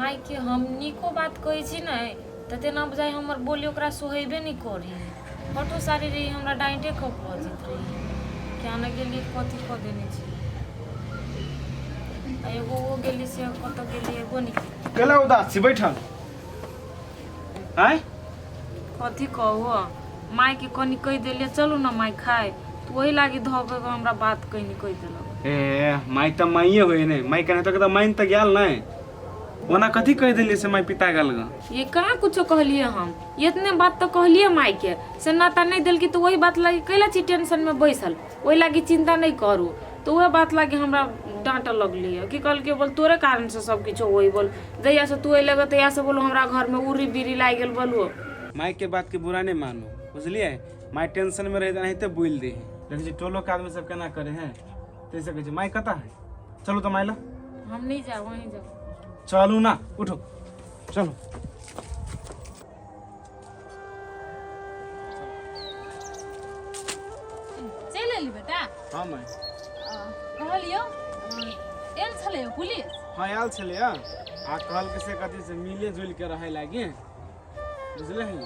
माई के हमनी को बात कही छी ना त तेना बुझाई हमर बोली ओकरा सोहेबे नहीं करी फोटो सारी रही हमरा डाइटे क पजित रही क्या न गेली कथी क देने छी एगो वो गेली से कत गेली एगो नहीं केला उदास छी बैठल आय कथी कहू माई के कनी कह देलिए चलू ना माई खाए तो वही लागी धोके हमरा बात कहीं कह देलक ए माई त माइए होय ने माई कने त माइन त गेल नै ओना कथी कह देलिए से माई पिता गेल ग ये कहाँ कुछो कहलिए हम इतने बात तो कहलिए माई के से नाता नहीं दिल की तो वही बात लगी कैला छी टेंशन में बैसल वही लागी चिंता नहीं करू तो वह बात लागी हमरा डांट लगली है कि कल के बोल तोरे कारण से सब कुछ वही बोल जहिया से तू अइले तहिया से बोलो हमरा घर में उरी बीरी लाग गेल बोलू माई के बात के बुरा नहीं मानो बुझलिए माई टेंशन में रह नहीं तो बोल दे देखी छी टोलो के आदमी सब केना करे हैं तैसे कहे माई कता है चलो तो माई ला हम नहीं जाओ वहीं जाओ चलू ना उठो चलो चल एली बेटा हाँ माई कहलियो एल छले पुलिस हाँ आयल छलै आ कहल के से कथी से मिले जुल के रहे लागे बुझले ही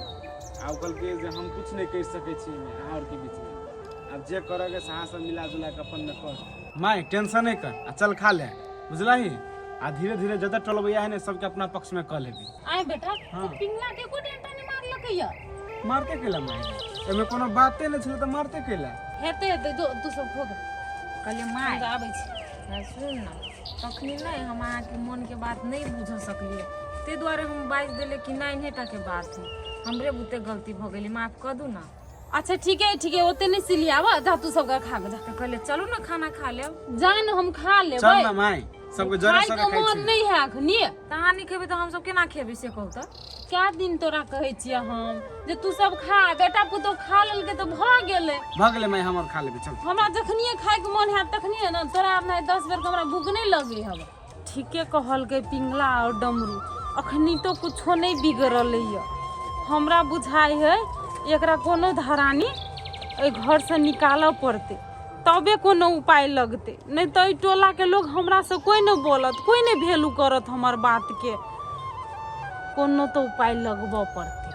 आ कल के जे हम कुछ नहीं कर सके छी और के बीच में अब जे करोगे से हां सब मिला जुला के अपन में कर माई टेंशन नहीं कर आ चल खा ले बुझला ही आ धीरे धीरे जदा टलबैया है ने सबके अपना पक्ष में कर लेबी आए बेटा हाँ। पिंगला के को डेंटा ने मार लकैया मारते केला माई एमे कोनो बाते नहीं छले त मारते केला हेते हेते तू सब हो गए कहलिए माई आबै छी सुन ना तखनी नहीं हम अहाँ के मन के बात नहीं बुझ सकलिए ते द्वारे हम बाज देले कि नहीं टा के बात है हमरे बुते गलती भ गेली माफ कर दू ना अच्छा ठीक है ओते नहीं सिलियावा जा तू सब खा के जा तो कहले चलो ना खाना खा ले जाए न हम खा लेबै चल ना माई सबके जरे खाए सके के खाई मन छी नहीं है अखनी तहाँ नहीं खेबे तो हम सब केना खेबे से कहू तो क्या दिन तोरा कहै छियै हम जे तू सब खा बेटा पुतो खा लेलके तो भ गेलै भ गेले माई हमर खा लेबे चल हमरा जखनिए खाए के मन है तखनिए न तोरा नहीं 10 बेर के हमरा भूख नहीं लगे हब ठीके कहल के पिंगला और डमरू अखनी तो कुछो नहीं बिगड़ल है हमरा बुझाई है एकरा कोनो धरानी ए घर से निकालऽ पड़ते तबे कोनो उपाय लगते नहीं तो टोला के लोग हमरा से कोई नहीं बोलत कोई नहीं वैल्यू करत हमार बात के कोनो तो उपाय लगबो पड़ते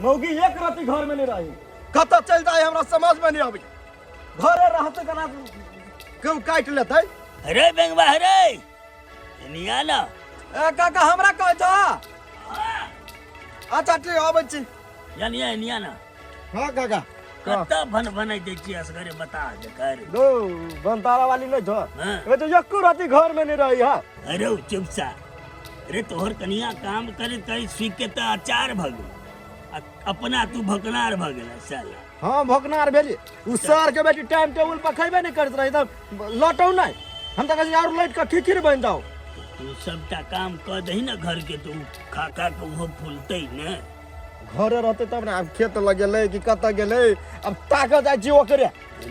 मौगी एक राती घर में नहीं रही कत चल जाए हमरा समझ में नहीं आबी घरे रहते कना क्यों काट लेते अरे बेंगवा अरे निया ना ए काका हमरा कह जा अच्छा ठीक आबै छी जानिया निया ना हां काका कत्ता भन भनै दै छी असगरे बता दे कर दो बनतारा वाली नहीं छ हाँ। ए तो एको राती घर में नहीं रही हां अरे चुप सा अरे तोहर कनिया काम करे तई सीख के त अचार भगो अपना तू भकनार भगला साला हां भोकनार भेली उ सर के बेटी टाइम टेबल पर खइबे नहीं करत रही त लटौ नहीं हम त कहीं और लेट के खिखिर बन जाओ तू सबटा काम क दही ना घर के तू खा खा के वो फूलते न घरे रहते तब ना अब खेत लगेले कि कत गेले अब ताक जाय छी ओकरे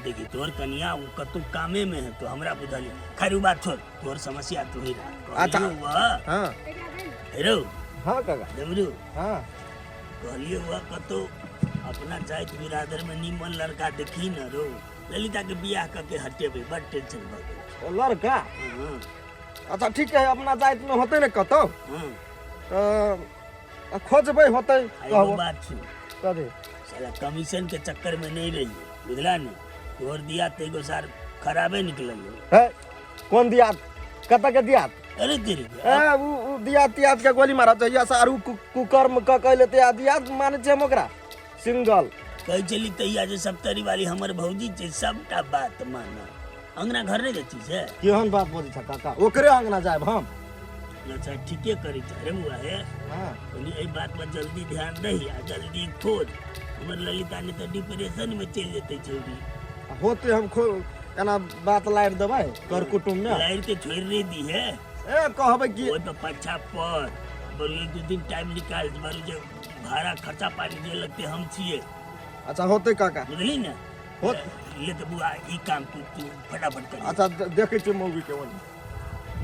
देखी तोहर कनिया उ कतु कामे में है तो हमरा बुझाली खैर बात छोड़ तोहर समस्या तू ही अच्छा। हां हेरो हां काका डमरू हां कहलिए हुआ कतो अपना जात बिरादर में निमन लड़का देखी न रो ललिता के बियाह करके हटेबे बड़ टेंशन भ गेल लड़का हां अच्छा ठीक है अपना जात में होते न कतो हां खोजबे होते एगो कहबो बात सुन कदे साला कमीशन के चक्कर में नहीं रही बुझला न तोहर दिया तेगो सार खराबे निकलल है कौन दिया कत के दिया अरे तेरी ए उ दिया तिया के गोली मारा चाहिए सारू कुकर्म क कहले ते दिया माने छै ओकरा सिंगल कह चली तैया जे सप्तरी वाली हमर भौजी छै सबटा बात माना अंगना घर नहीं देती से केहन बात बोली छ काका ओकरे अंगना जाब हम अच्छा ठीके करी छ रे बुआ है हां तनी ए बात पर जल्दी ध्यान दही आ जल्दी खोज हमर ललिता ने तो डिप्रेशन में चल जेते छौरी होते हम एना बात लाइट देबै कर कुटुम में लाइट के छोड़ नहीं दी है ए कहबै कि वो तो पछा पर बरु एक दो दिन टाइम निकाल बरु जे भाड़ा खर्चा पानी जे लगते हम छिए अच्छा होते काका बुझली ना हो ले तो बुआ ई काम तू फटाफट कर अच्छा देखे छी मौगी के ओनी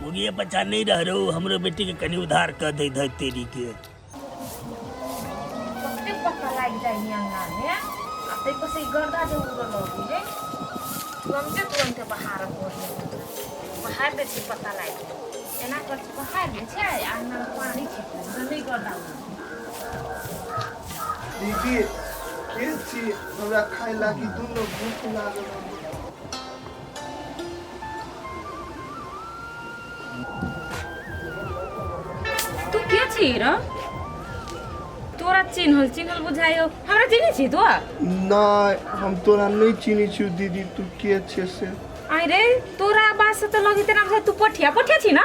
मुगिए बच्चा नहीं रह रहो हमरो बेटी के कनी उधार कर दे धर तेरी के कते पक्का लाग जाई नि अंगना में आ ते को से गर्दा जे उड़ लगी रे तुरंते बाहर पड़ बहार दे छी पता लागे एना कर छी बहार दे छै आ ना पानी छिटे जल्दी कर दाऊ दीदी के छी हमरा खाए लागी दुनो भूख लागल तू के छी रे तोरा चिन्हल बुझायो हमरा चिन्ह छी तो ना हम तोरा नहीं चिनी छी दीदी तू के छे से आई रे तोरा आवाज से तो लगी तेना बुझा तू पोठिया छी ना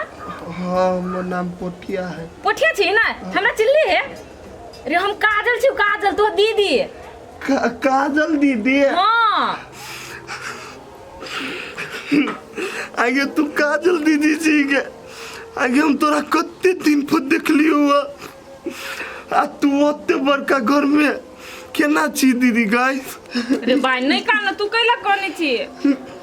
हाँ हमर नाम पोठिया है पोठिया छी ना हमरा चिल्ली है रे हम काजल छी काजल तो दीदी काजल दीदी हां आगे तू काजल दीदी छी के आगे हम तोरा कत्ते दिन पर देखलियो आ तू ओते बड़का घर में केना छी दीदी गाइस रे भाई नहीं कान तू कैला करने छी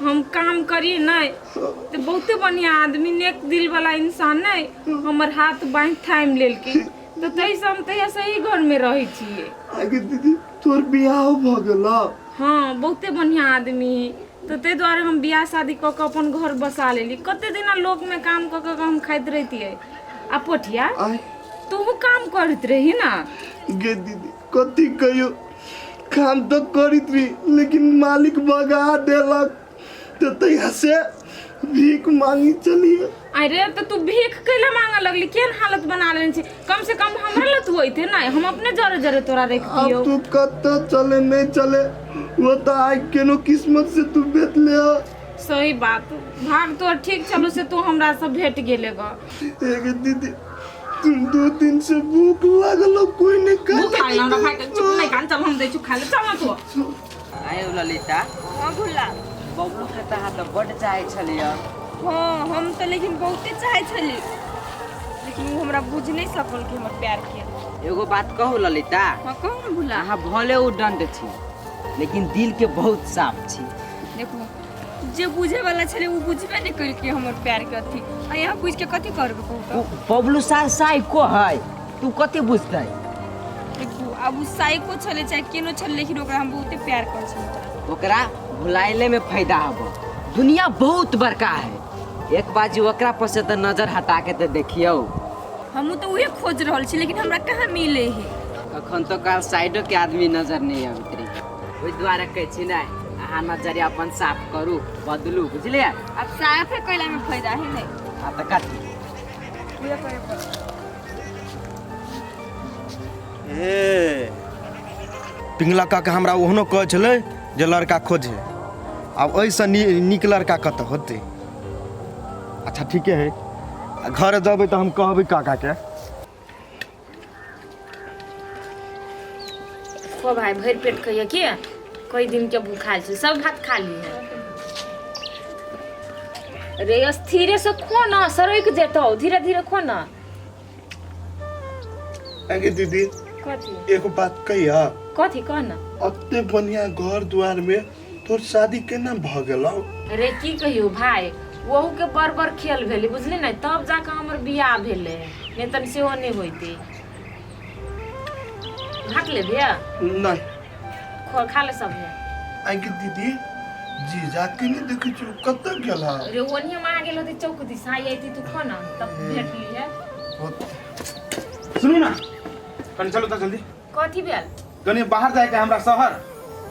हम काम करी नहीं तो बहुते बढ़िया आदमी नेक दिल वाला इंसान नहीं हमर हाथ बांध थाम लेल के तो तैसे हम तैया सही घर में रही छी आगे दीदी तोर बियाह भ गेला हाँ बहुते बढ़िया आदमी तो ते द्वारे हम बियाह शादी क के अपन घर बसा लेली कते दिना लोग में काम क के हम खाइत रहतिए आ पोठिया तू काम करत रही ना गे दीदी कथी कहियो काम तो करित रही लेकिन मालिक भगा देलक तो तैया से भीख मांगी चलिए अरे तो तू भीख कैला मांगे लगली केन हालत बना लेने छी कम से कम हमरा लत होई थे ना हम अपने जरे जरे तोरा रख दियो अब तू कत्ता चले नहीं चले वो तो आज केनो किस्मत से तू बेच ले हो सही बात भाग तो ठीक चलो से तू हमरा से भेट गेले ग एक दीदी तुम 2 दिन से भूख लागल हो, कोई नहीं भूख लागल ना भाई चुप नहीं कान चल हम दे छु खा ले चल ना तू आयो ललिता हां भुला बबलू खाता हाथ बड़ चाहे छलिया हाँ हम तो लेकिन बहुते चाहे छली लेकिन वो हमरा बुझ नहीं सकल कि हमर प्यार के एगो बात कहू ललिता हाँ कहो ना भुला अहाँ भले उदंड छी लेकिन दिल के बहुत साफ छी देखो जे बुझे वाला छले वो बुझबे नहीं करी कि हमर प्यार के अथी आ यहाँ बुझ के कथी करबे कहू तो बबलू सार साई को है तू कते बुझतै देखो अब उ साइको छले चाहे केनो छले लेकिन ओकरा हम बहुते प्यार कर छी ओकरा भुलाइले में फायदा हबो दुनिया बहुत बड़का है एक बाजी ओकरा पर से तो नजर हटा के तो देखियो हम तो उहे खोज रहल छी लेकिन हमरा कहाँ मिले है अखन तो काल साइडो के आदमी नजर नहीं आबैत रही ओइ द्वारा कहै छी नै अहाँ नजरिया अपन साफ करू बदलू बुझलिए अब साफ है कैला में फायदा है नहीं आ त कथी पूरा करे पर ए पिंगला का के हमरा ओहनो कहै छलै जे लड़का खोजे अब ऐसा नीक लड़का कत होते अच्छा ठीके है घर जब तो हम कहबै काका के को भाई भर पेट कहिए कि कई दिन के भूखाल छी सब भात खा ली है रे स्थिरे से खो ना सरोइक जेतो धीरे धीरे खो ना आगे दीदी कथी एक बात कहिया कथी कह ना अत्ते बढ़िया घर द्वार में तोर शादी केना भ गेलौ रे की कहियो भाई वहू के बड़ खेल भेली बुझली नहीं तब जाकर हमर बियाह भेले नहीं तन से हो नहीं होइते भात ले भैया नहीं खा ले सब है आगे दीदी जी जाके नहीं देखे छु कत गेला रे ओनिया मां गेल होती चौक दिशा आईती तू खो ना तब भेट ली है सुनो ना कन चलो त जल्दी कथी भेल कनी बाहर जाए के हमरा शहर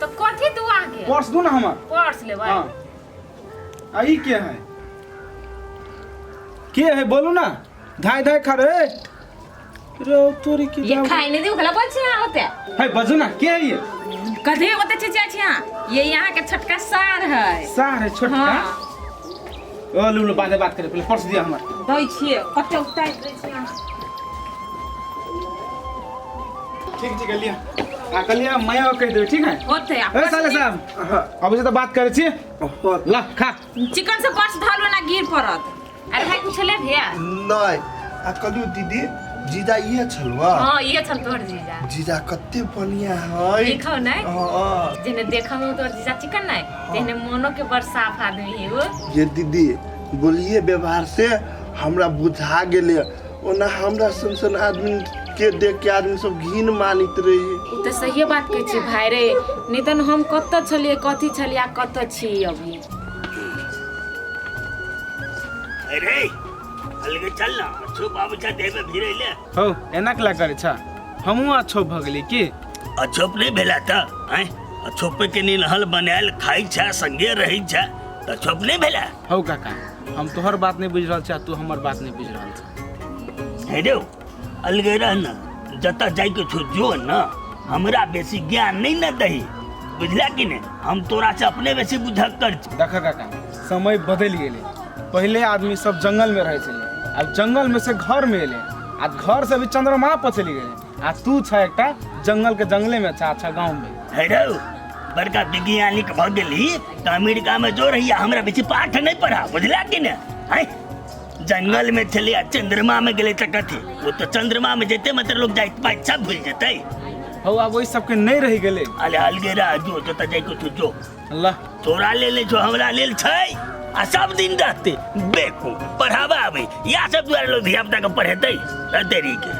तो कथी तू आके पर्स दू ना हमर पर्स ले भाई हां आई के है बोलू ना धाय धाय खा रे तोरी की ये खाई नहीं दी खला बोल छी होते है बजू ना के है ये कथी होते चाचा छी ये यहाँ के छोटका सार है सार है छोटका हाँ। ओ लूलो बात करे पहले पर्स दिया हमर दई छिए कते उतार दे छी ठीक लिया आ कलिया मैं कह देबे ठीक है होते ए साले साहब अब से तो बात करे छी ला खा चिकन से पर्स धालो ना गिर पड़त अरे भाई कुछ ले भैया नहीं आ कलू दीदी जीजा ये छलवा हां ये छन तोर जीजा जीजा कत्ते बढ़िया है देखो नहीं हां जेने देखा में तोर जीजा चिकन नहीं तेने मनो के बड़ साफ आदमी है वो ये दीदी बोलिए व्यवहार से हमरा बुझा गेले ओना हमरा संसन आदमी के देख के आदमी सब घिन मानित रही उ तो सही बात कह छी भाई रे नहीं तो हम कत छलिए कथी छलिए कत छी अभी अरे अलगे चल ना अच्छो बाबूचा देह में भिड़े ले हो एना कला करे छा हमहू अच्छो भ गेली की अच्छोप नहीं भेला था हैं अच्छोपे के निलहल बनायल खाई छा संगे रही छा तो अच्छोप नहीं भेला हो काका हम तोहर बात नहीं बुझ रहल छा तू हमर बात नहीं बुझ रहल छा है रे अलगे रह ना जता जाई के छो जो ना हमरा बेसी ज्ञान नहीं न दही बुझला कि नहीं हम तोरा से अपने बेसी बुझक कर देखा काका समय बदल गेले पहले आदमी सब जंगल में रहे छले अब जंगल में से घर में एले आज घर से भी चंद्रमा पर चली गए आ तू छ एकटा जंगल के जंगले में छ अच्छा गांव में है रे बड़का वैज्ञानिक भ गेली तो अमेरिका में जो रही हमरा बेसी पाठ नहीं पढ़ा बुझला कि नहीं हैं जंगल में चले चंद्रमा में गेले तक कथी वो तो चंद्रमा में जेते मतलब लोग जाइत पाइत सब भूल जेते हो अब वही सबके नहीं रह गेले अले अलगेरा जो जता जाई को तू जो अल्लाह तोरा ले ले जो हमरा लेल छै आ सब दिन रहते बेकू पढ़ावा आवे या सब द्वारा लोग धिया पुता के पढ़ेतै तेरी के